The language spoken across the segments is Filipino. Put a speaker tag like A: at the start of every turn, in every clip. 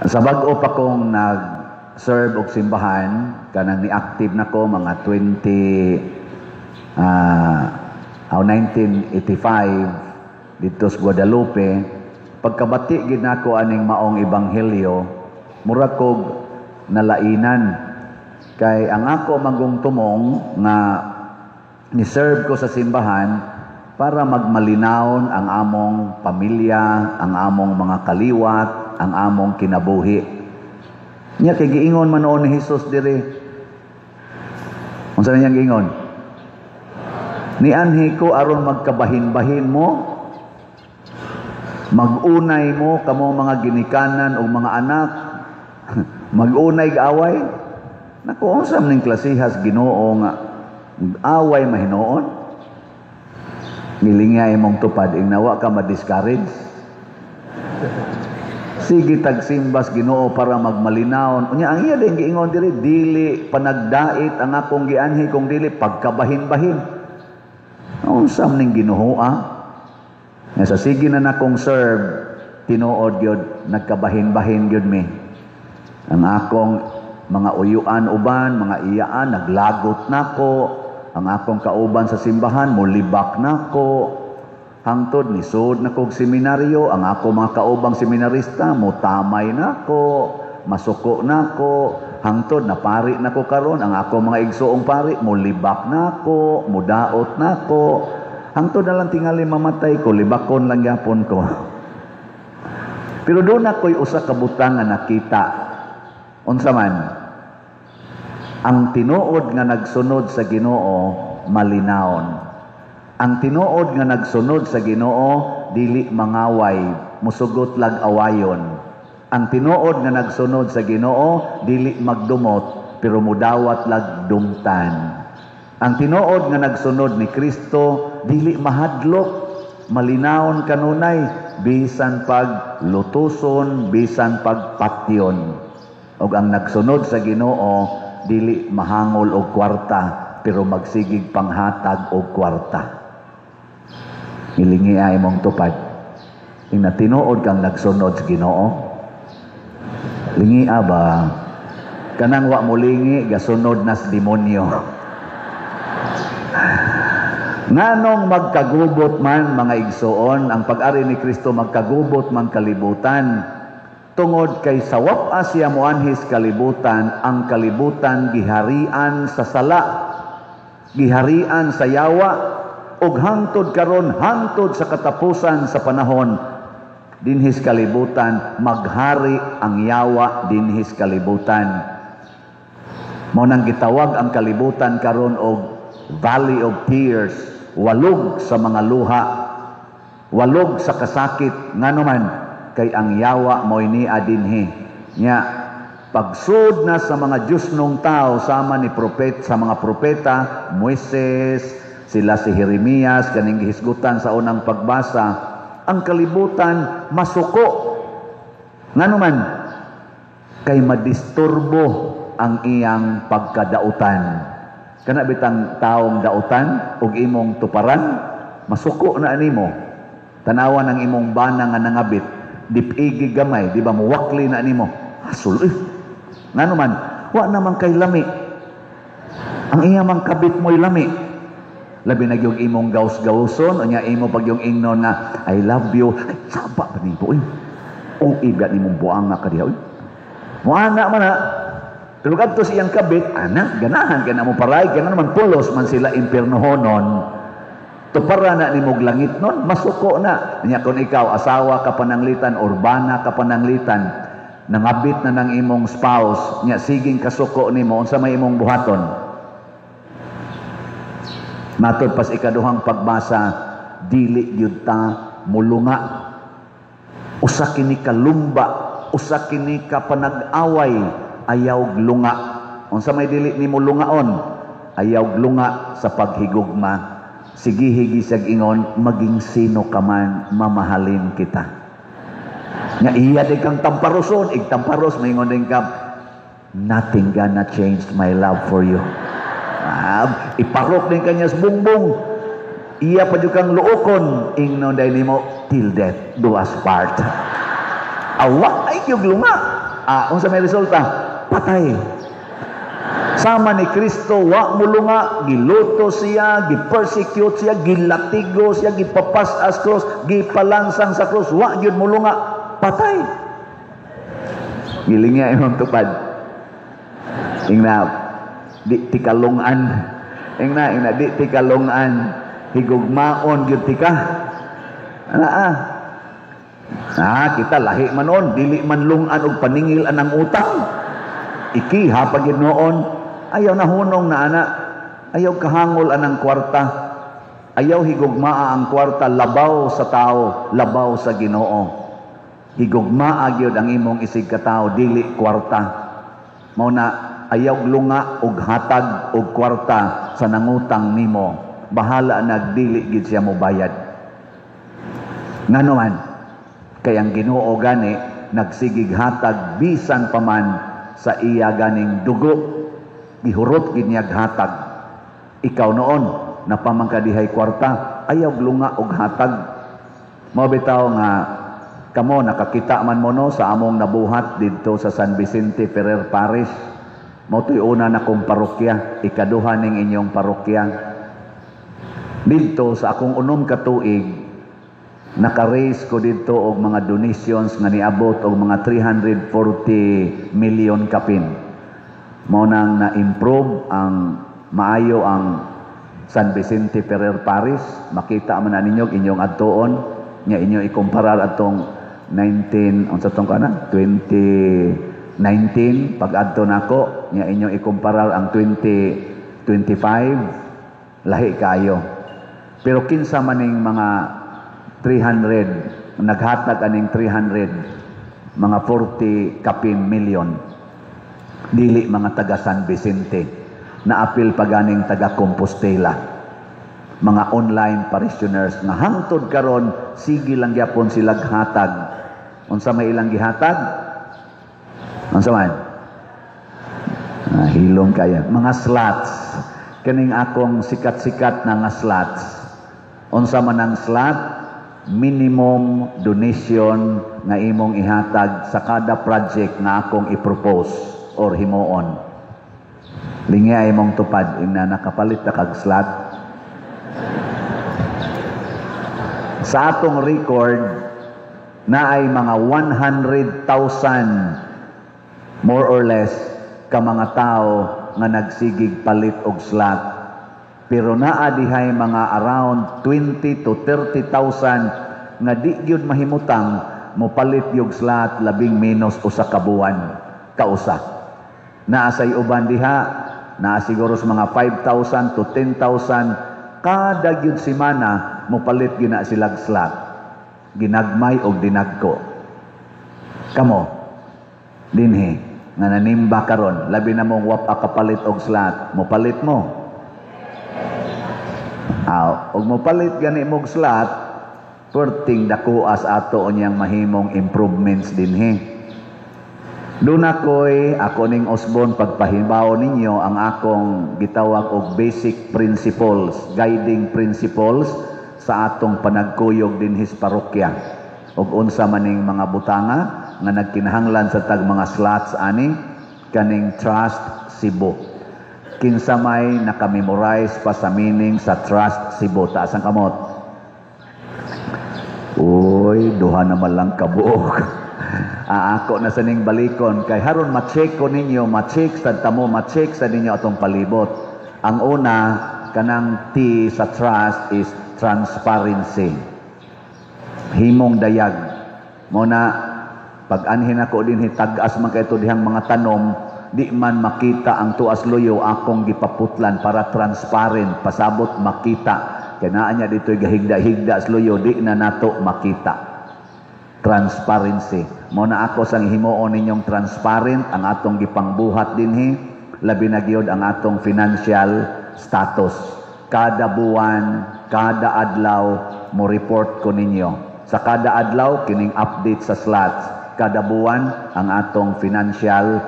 A: Sa bag-o pa kong nag-serve og simbahan, kanang ni-active na ko mga 1985 dito sa Guadalupe. Pagkabati gid nako aning maong ebanghelyo, mura kog nalainan kay ang ako magungtumong nga ni-serve ko sa simbahan para magmalinawon ang among pamilya, ang among mga kaliwat, ang among kinabuhi. Nya kay giingon man noon ni Hesus diri. Unsa niyang giingon? Nianhi ko aron magkabahin-bahin mo, magunay mo kamo mga ginikanan o mga anak, magunay gaaway. Naku, unsa man ning klasihas Ginoo nga away mahinoon? Nilingay mong tupad ing nawa ka ma-discourage. Sige tagsimbas Ginoo para magmalinaon. Unya ang iya din giingon diri, dili panagdait ang akong gianhi kung dili pagkabahin-bahin. Unsa man ning Ginoo nga sa sige na nakong serve, tinuod gyud nagkabahin-bahin gyud mi. Ang akong mga uyuan uban, mga iyaan naglagot nako. Ang akong kauban sa simbahan molibak nako. Hangtod ni sud na kog seminaryo, ang ako mga kaubang seminarista motamay nako, masuko nako. Hangtod na pari nako karon, ang ako mga igsoong pari molibak nako, mudaot nako. Hangtod na lang tingali mamatay ko, libakon lang yapon ko. Pero doon ako'y usa ka butang nga nakita. Unsa man? Ang tinuod nga nagsunod sa Ginoo malinawon. Ang tinuod nga nagsunod sa Ginoo dili mangaway, musugot lag awayon. Ang tinuod nga nagsunod sa Ginoo dili magdumot, pero mudawat lag dumtan. Ang tinuod nga nagsunod ni Kristo dili mahadlok, malinawon kanunay, bisan pag lutuson, bisan pag patyon. Og ang nagsunod sa Ginoo dili mahangol og kwarta, pero magsigig panghatag og kwarta. Ilingi ay mong tupad. Ina tinuod kang nagsunod sa Ginoo. Lingi ba? Kanang wa mo lingi gasunod nas demonyo. Nganong magkagubot man mga igsoon, ang pag-ari ni Kristo magkagubot man kalibutan. Tungod kay sawap asya moanhis kalibutan, ang kalibutan giharian sa sala, giharian sa yawa, ug hangtod karon, hangtod sa katapusan sa panahon, dinhis kalibutan maghari ang yawa dinhis kalibutan. Mao nang gitawag ang kalibutan karon og Valley of Tears, walog sa mga luha, walog sa kasakit. Ngano man kay ang yawa mo'y niya dinhi. Nya pagsud na sa mga Diyosnong tao sama ni propet sa mga propeta, Moises, sila si Jeremias kaning gihisgutan sa unang pagbasa, ang kalibutan masuko. Ngano man kay madisturbo ang iyang pagkadautan. Kana bitang taong dautan ug imong tuparan, masuko na animo. Tanawan ang imong bana nga nangabit, dipigi gamay, di ba muwakli na animo. Hasul ngano man, wa naman kay lami. Ang iya man kabit mo'y lami. Labi na yung imong gaus-gauson, o niya imo pag yung ingnon na, I love you, ay, saba pa nito, o iba ni mong buang nga kadiha, muana man na, pero kadto siyang kabit, anak, ganahan, ka na mo paray, ka na naman pulos man sila impiernohonon, tupara na ni mong langit nun, masuko na, niya kung ikaw, asawa ka pananglitan, urbana ka pananglitan, nangabit na ng imong spouse, niya siging kasuko ni mo, unsa may imong buhaton, matod pas ikaduhang pagbasa, dili yun ta mulunga. Usa kini ka lumba, usa kini ka panag-away, ayaw lunga. Unsa may dili ni mulungaon, ayaw lunga sa paghigugma. Sige higi sag ingon, maging sino ka man, mamahalin kita. Nga iya di kang tamparoson, igtamparos, maingon din ka, nothing gonna change my love for you. Iparok din kanya sa bungbong, iya pa kang luokon, ingnon day nimo till death do us part. Awa ay yung lunga. Unsa may resulta? Patay. Sama ni Kristo, wa mulunga, giluto siya, gi-persecute siya, gilatigo siya, gipapas as cross, gipalansang sa cross, wa gyud mulunga, patay. Gilinga imong tupad. Ingna di tikalungan. Ingna di tikalungan. Higugmaon gyud tika. Kita lahi man on, dili man lungan og paningil anang utang. Iki hapag gyud noon. Ayaw nahunong na ana. Ayaw kahangol anang kwarta. Ayaw higugmaa ang kwarta, labaw sa tao, labaw sa Ginoo. Higugmaa gyud ang imong isig ka tao, dili kwarta. Mao na ayaw lunga og hatag og kwarta sa nangutang nimo. Bahala nagdili gid siya mo bayad. Ngano man kay ang Ginoo gani nagsigig hatag bisan pa man sa iya ganing dugo. Gihurot gid niya hatag. Ikaw noon napamangkadihay kwarta, ayaw lunga og hatag. Mao bitaw nga kamo nakakita man mo no sa among nabuhat didto sa San Vicente Ferrer Parish. Mao to'y una na kong parokya, ikaduha ning inyong parokya. Didto sa akong unom ka tuig, naka-raise ko didto og mga donations nga niabot og mga 340 million kapin. Mao nang na-improve ang maayo ang San Vicente Ferrer Parish. Makita man na ninyo inyong adtuon nya inyo ikumparar atong 2019 pag-adto nako nya inyo ikumparar ang 2025 lahi kayo. Pero kinsa maning mga 300 naghatag aning 300 mga 40 kapin million. Dili mga taga San Vicente, naapil paganing taga Compostela, mga online parishioners nga hangtod karon sige lang gyapon sila hatag. Unsa may ilang gihatag? Unsa man? Hilong kaya mga slots. Kaning akong sikat-sikat na nga slots. Unsa man ang slot? Minimum donation nga imong ihatag sa kada project nga akong i-propose or himuon. Lingi imong tupad ina nakapalit na kag slot. Sa atong record na ay mga 100,000 more or less ka mga tao nga nagsigig palit og slot. Pero naa dihay mga around 20 to 30,000 nga di gyud mahimutang mo palit yung slot labing menos usa ka buwan kausa. Naa say uban diha, naa siguro sa mga 5,000 to 10,000 kada gyud semana mo palit gyud na silag slot. Ginagmay og dinagko. Kamo dinhi nga nanimba karon, labi na mong wap kapalit og slot, mo palit mo. Og mo palit gani mog slot, perting dakuas ato onyang mahimong improvements dinhi. Doon ako ning Osborne pagpahibaw ninyo ang akong gitawag og basic principles, guiding principles sa atong panagkuyog dinhi sa parokya. Og unsa maning mga butanga nga nagkinahanglan sa tag mga slots ani kaning Trust Cebu. Kinsa may nakamemorize pa sa meaning sa Trust Cebu? Taas ang kamot. Uy, duha naman lang kabuok. Ako na sa ning balikon kay haron ma-check ko ninyo, ma-check sa tamo, ma-check sa ninyo atong palibot. Ang una kanang T sa trust is transparency. Himong dayag. Mo na pag-anhin ako din hitag-as man kay dihang mga tanom, di man makita ang tuas luyo akong gipaputlan para transparent, pasabot makita. Kaya naa niya dito'y gahigda-higda sa luyo, di na nato makita. Transparency. Muna ako sang himuon ninyong transparent ang atong gipangbuhat dinhi, labi na gyud ang atong financial status. Kada buwan, kada adlaw mo report ko ninyo. Sa kada adlaw kining update sa slots. Kada buwan ang atong financial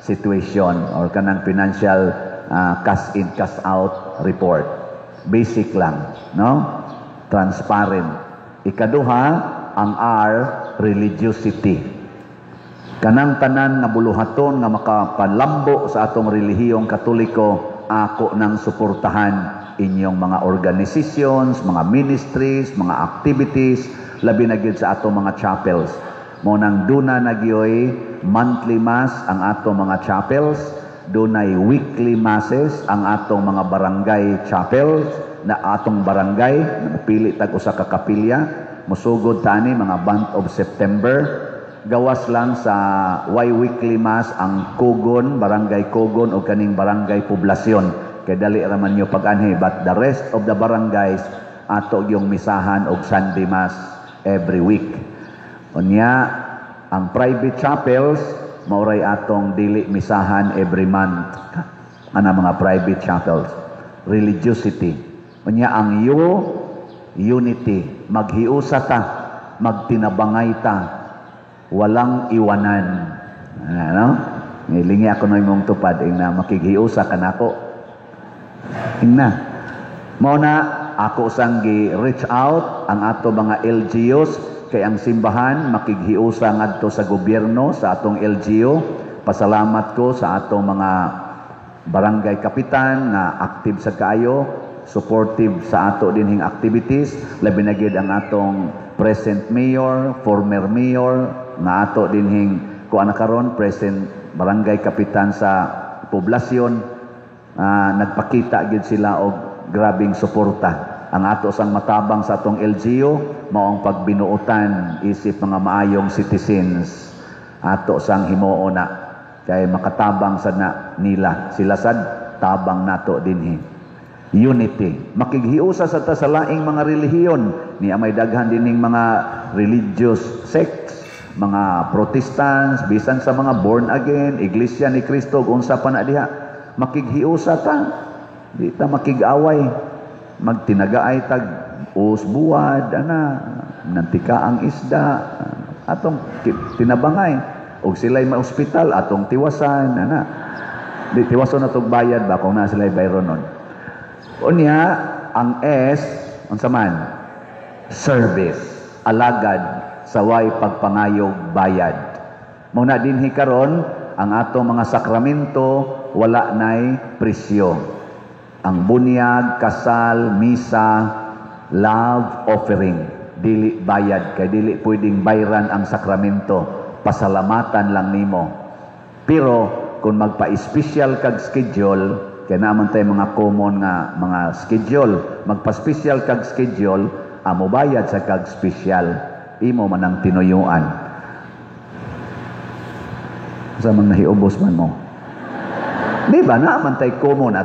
A: situation or kanang financial cash in cash out report. Basic lang, no? Transparent. Ikaduha, ang R, religiosity. Kanang tanan nga buluhaton nga makapalambo sa atong relihiyong Katoliko, ako nang suportahan inyong mga organizations, mga ministries, mga activities, labi na gyud sa atong mga chapels. Mo nang duna na gyoy monthly mass ang atong mga chapels, dunay weekly masses ang atong mga barangay chapels, na atong barangay napili tag usa ka kapilya, musugod tani mga month of September. Gawas lang sa weekly mass ang Kugon, barangay Kugon o kaning barangay poblasyon, kay dali raman nyo pag-anhi. But the rest of the barangays ato yung misahan og Sunday mass every week. Unya, ang private chapels, mauray atong dili misahan every month. Ana mga private chapels. Religiosity. Unya, ang unity. Maghiusa ta, magtinabangay ta, walang iwanan. Ano? Nilingi ako na imong tupad, na makighiusa ka na ako. Ingna. Mauna, ako sang gi-reach out ang ato mga LGUs, kay ang simbahan makighiusa ngadto sa gobyerno sa atong LGU. Pasalamat ko sa atong mga barangay kapitan na active sa kaayo, supportive sa ato dinhing activities, labi na gyud ang atong present mayor, former mayor na ato dinhing kuan karon present barangay kapitan sa poblasyon. Nagpakita gyud sila og grabing suporta. Ang ato sang matabang sa atong LGU mao ang pagbinuotan isip mga maayong citizens. Ato sang himuo na kay makatabang sad na nila, sila sad tabang nato dinhi. Unity. Makighiusa sa ta sa laing mga relihiyon, ni may daghan dinhing mga religious sects, mga Protestants, bisan sa mga born again, Iglesia ni Cristo, unsa pa na diha. Makighiusa ta, di ta makig-away. Magtinagaay tag usbuad ana nantika ang isda atong tinabangay og sila'y ma-ospital atong tiwasan ana di tiwason atong bayad ba kung na sila'y bayronon. Unya ang S unsa man service, alagad sa way pagpangayog bayad. Muna dinhi karon ang atong mga sakramento wala nay presyo. Ang bunyag, kasal, misa, love offering, dili bayad, kay dili pwedeng bayran ang sakramento, pasalamatan lang nimo. Pero kung magpa-special kag schedule, kaya naman tayo mga common nga mga schedule, magpa-special kag schedule, amo bayad sa kag special, imo man ang tinuyuan. Sa mga nahiubos man mo. Di ba naman tayo common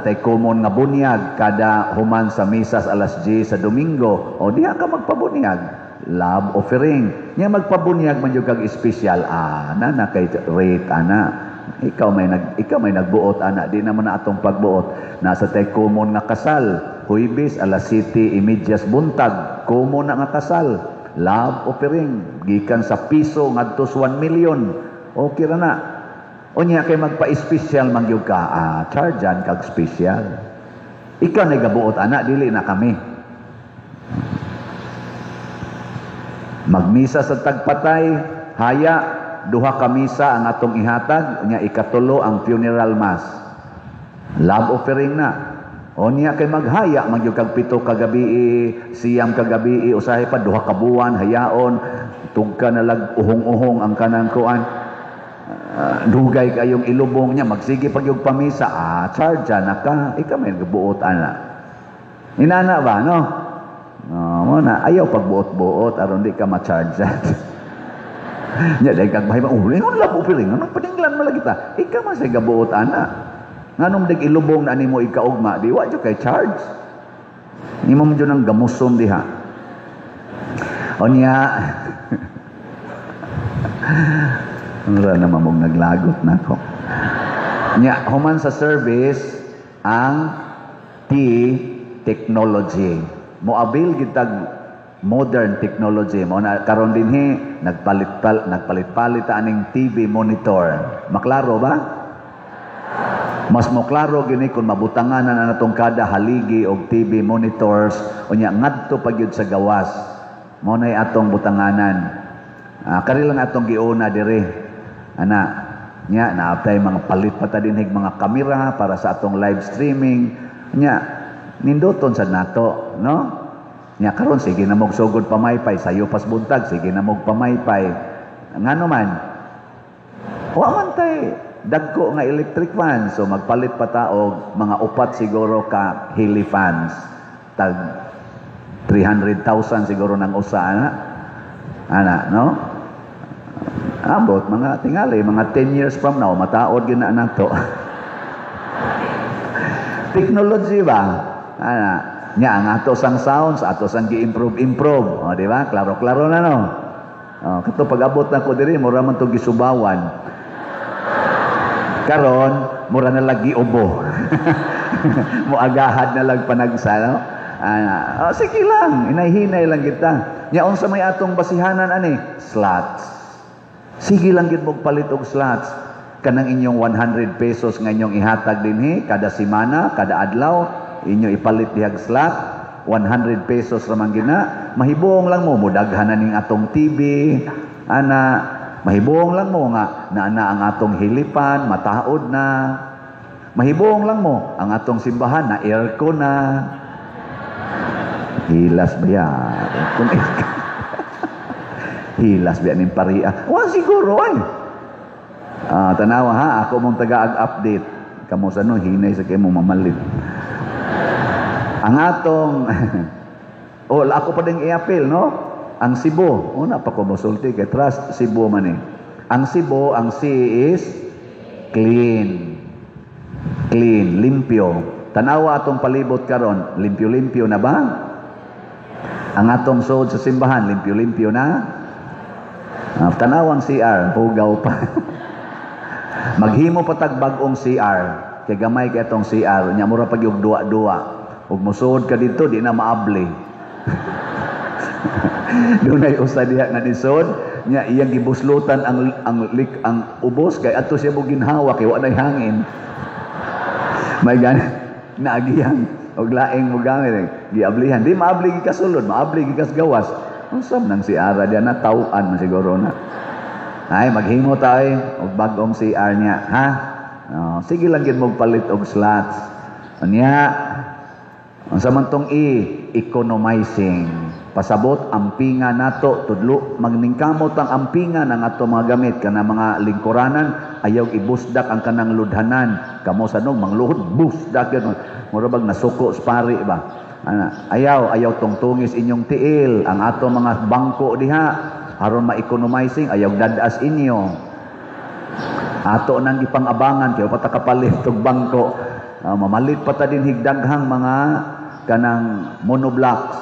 A: nga bunyag kada human sa misas alas 10 sa Domingo, o diha ka magpabunyag, love offering. Nya magpabunyag man yung kag special, na kay rate ana. Ikaw may nagbuot ana, di naman na atong pagbuot. Nasa tayo common nga kasal, Huwebes alas 7:30 buntag, common na nga kasal, love offering, gikan sa piso ngadto sa 1 million. Okay ra na. Unya kay magpa-special mangyud ka, chargean kag special. Ikaw na gabuot ana, dili na kami. Magmisa sa tagpatay, haya duha ka misa ang atong ihatag, unya ikatulo ang funeral mass. Love offering na. Unya kay maghaya mangyud kag 7 ka gabi, siyam ka gabi, usahay pa duha ka buwan hayaon, tugka na lag uhong-uhong ang kanang kuan. Dugay kayong ilubong niya, magsige pag yung pamisa, charge na ka, ikaw may nagbuot ana. Inana ba, no? No, na ayaw pagbuot-buot, aron di ka ma-charge. Nya dahil kag bahay ba, ingon labo piling, anong paninglan mo lagi ta? Ikaw man sa gabuot ana. Nganong dig ilubong na nimo ikaugma, di wa jud kay charge. Nimo mo jud ang gamusom diha. Onya. Wala naman mong naglagot na ko. Nya, human sa service, ang technology. Moabil kitag modern technology. Mo na karon dinhi nagpalit-palit aning TV monitor. Maklaro ba? Mas moklaro gini kung mabutangan na natong kada haligi og TV monitors unya ngadto pagyud sa gawas. Mo nay atong butanganan. Kani lang atong giuna diri. Ana, nya naaptay mga palit pa ta dinhig mga kamera para sa atong live streaming. Nya ninduton sad nato, no? Nya karon sige na mogsugod pamaypay sayo pas buntag, sige na mog pamaypay. Ngano man? Wa man tay dagko nga electric fan, so magpalit pa ta og mga upat siguro ka heli fans. Tag 300,000 siguro nang usa ana, no? Abot mga tingali, mga 10 years from now mataod gyud na nato. Technology ba? Ana, nya ang ato sang sounds, ato sang gi-improve. O di ba? Klaro-klaro na no. Kato pag-abot na ko diri, mura man to gisubawan. Karon, mura na lagi ubo. Muagahad na lang panagsa, no? Sige lang, inay-hinay lang kita. Nya unsa may atong basihanan ani? Slots. Sige lang gid mog palit og slots. Kanang inyong 100 pesos nga inyong ihatag dinhi kada semana, kada adlaw, inyo ipalit dihag slot. 100 pesos ra man gina. Mahibong lang mo mudaghan na ning atong TV. Ana, mahibong lang mo nga naa ang atong hilipan, mataod na. Mahibong lang mo ang atong simbahan na aircon na. Hilas ba yan? Kung hilas ba ning pariya? Wa siguro ay. Tanawa ha, ako mong taga-update. Kamo sa no, hinay sa kayo mong mamalit. Ang atong, ako pa din i-appeal, no? Ang Cebu, una pa ko musulti, kay trust Cebu man eh. Ang Cebu, ang sea is clean. Clean, limpyo. Tanawa atong palibot karon, limpyo-limpyo na ba? Ang atong sod sa simbahan, limpyo-limpyo na? Tanawang CR, hugaw pa. Maghimo pa tag bag-ong CR. Kay gamay kay atong CR. Nya mura pag yung duwa-duwa. Ug musod ka dito, di na maabli. Doon ay usa diha na nisod. Nya iyang gibuslutan ang ubos. Kay ato siya mo ginhawa. Kay wala hangin. May ganit. Naagiyang. Og laing mo gamit. Giablihan. Di maabli gikasulod. Maabli gikas gawas. Usap nang CR. Diyan na tauan man siguro na. Ay, maghimo tayo og bag-ong CR niya, ha? Sige lang gid mo palit og slots. Anya, unsa man tong economizing. Pasabot ampingan nato tudlo magningkamot ang ampingan ang ato mga gamit kana mga lingkuranan ayaw ibusdak ang kanang ludhanan. Kamo sa nog mangluhod busdak yun. Mura bag nasuko spari ba? Ayaw tungtungis inyong tiil ang ato mga bangko diha. Aron ma-economizing, ayaw dadas inyo. Ato nang ipang-abangan, kaya pata kapalit og bangko. Mamalit pa ta din higdaghang mga kanang monoblocks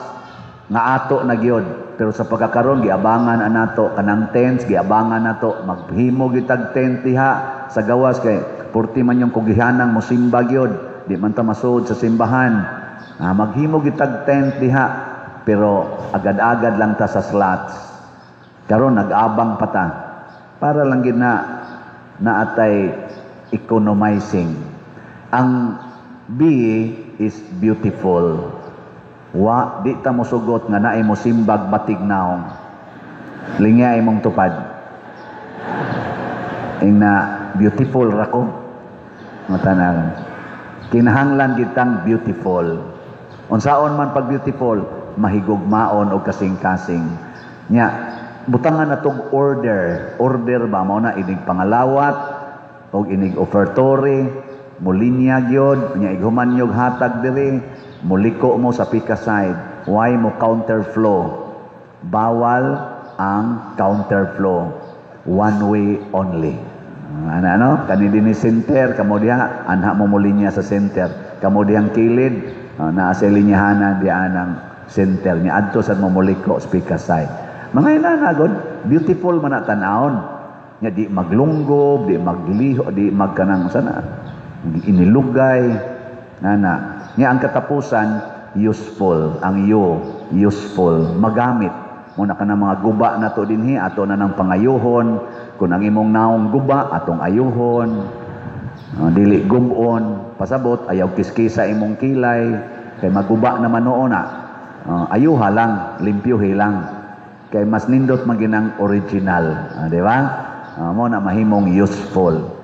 A: nga ato na gyud. Pero sa pagkakaroon, giabangan anato. Kanang tents, giabangan nato. Maghimo gitag tent diha sa gawas kay 40 man yung kugihanang mosimba gyud. Di man ta masud sa simbahan. Maghimo gitag tent diha. Pero agad-agad lang ta sa slots. Karon nag-abang pa ta para lang gid na atay economizing. Ang B is beautiful. Wa di ta mosugot nga naay mo simbag batignaw. Lingya imong tupad. Ing na beautiful ra ko. Matanan. Kinahanglan gitang beautiful. Unsaon man pag beautiful, mahigugmaon og kasing-kasing. Nya butangan natong order ba mao na inig pangalawat og inig offertory mulinya gyud nya ighuman nyog hatag diri muliko mo sa pika side why mo counterflow bawal ang counterflow one way only ano kani dinhi center kamo diha anha mo mulinya sa center kamo dihang kilid naa sa linyahanan diha ang center nya adto sad mo muliko sa pika side. Mga inanagod, beautiful man na tanawon. Nga di maglunggob, di magliho, di magkanang sana. Inilugay. Nga ang katapusan, useful. Ang useful. Magamit. Muna ka ng mga guba na to dinhi, ato na ng pangayuhon. Kung ang imong naong guba, atong ayuhon. Dili gumon. Pasabot, ayaw kiskisa imong kilay. Kay maguba naman noon na. Ayuha lang, limpyuhi lang. Kay mas nindot maginang original, di ba? mo na mahimong useful.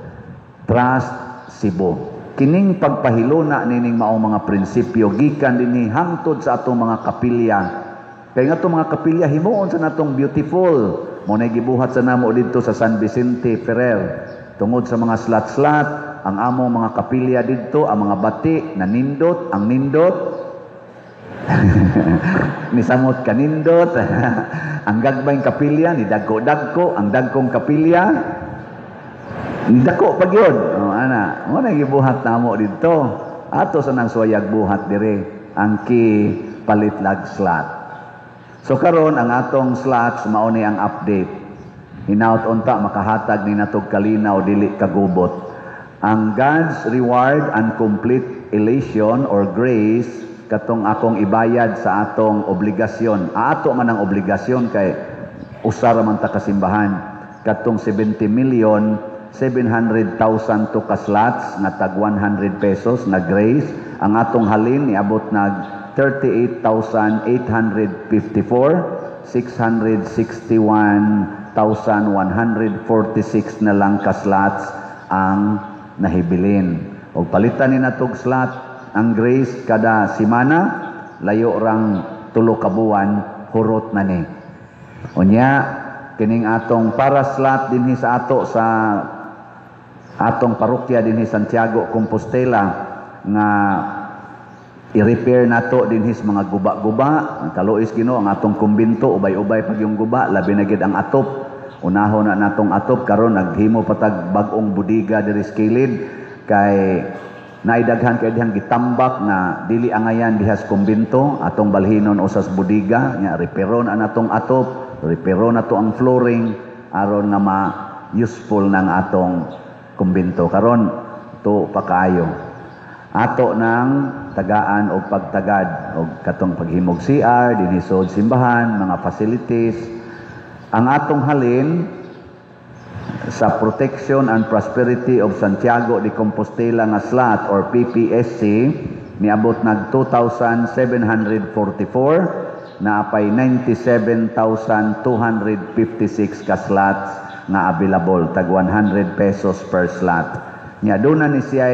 A: Trust Cebu. Kining pagpahiluna nining maong mga prinsipyo gikan dinhi hangtod sa atong mga kapilya. Kay nga itong mga kapilya himuon sa natong beautiful. Mo na gibuhat sa namo dito sa San Vicente Ferrer. Tungod sa mga slat-slat, ang among mga kapilya dito, ang mga bati na nindot, ang nindot nisamot kanindot ang gagbayng kapilya ni dagko-dagko, ang dagkong kapilya ni dako pag yun. Ana, mo na gibuhat namo dito. Ato sa nang suwayag buhat dire ang ki palitlag slat. So karon ang atong slots mao ni ang update. Hinaut unta makahatag ni natog kalinaw dili kagubot. Ang God's reward and complete elation or grace katong akong ibayad sa atong obligasyon. Ato man ang obligasyon kay usara man ta kasimbahan. Katong 70,700,000 to ka slots na tag 100 pesos na grace. Ang atong halin niabot nag 38,854, 661,146 na lang ka slots ang nahibilin. O palitan ni natog slot ang grace kada simana, layo rang 3 ka buwan, hurot na ni. Unya, kining atong para slot dinhi sa ato sa atong parokya dinhi Santiago, Compostela nga i-repair nato dinhi sa mga guba-guba. Kaluoy Ginoo ang atong kumbinto, ubay-ubay pag yung guba, labi na gid ang atop. Unahon na natong atop karon naghimo patag bag-ong budiga diri sa kilid kay naidaghan kay dihang gitambak na dili angayan dihas kumbinto atong balhinon usas budiga nya reperon ang atong atop, reperon nato ang flooring aron nga ma-useful ng atong kumbinto. Karon to pakaayo ato ng tagaan o pagtagad o katong paghimog CR dinhi sa simbahan, mga facilities. Ang atong halin sa Protection and Prosperity of Santiago de Compostela nga slot or PPSC niabot nag 2,744 na apay 97,256 ka slots na available tag 100 pesos per slot. Nya doon na ni siya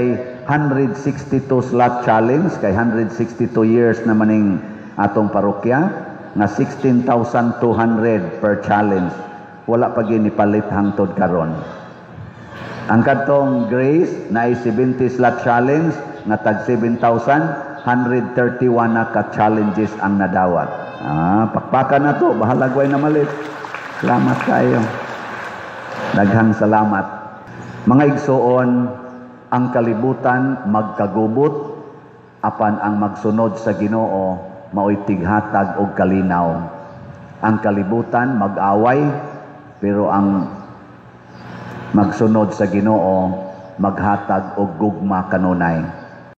A: 162 slot challenge kay 162 years na maning atong parokya nga 16,200 per challenge. Wala pa gini palit hangtod karon. Ang katong grace na 70 slot challenge nga tag 7,131 na ka challenges ang nadawat. Pakpakan na to, bahala gway na malit. Salamat kayo. Daghang salamat. Mga igsoon, ang kalibutan magkagubot apan ang magsunod sa Ginoo mao'y tighatag og kalinaw. Ang kalibutan mag-away pero ang magsunod sa Ginoo maghatag og gugma kanunay.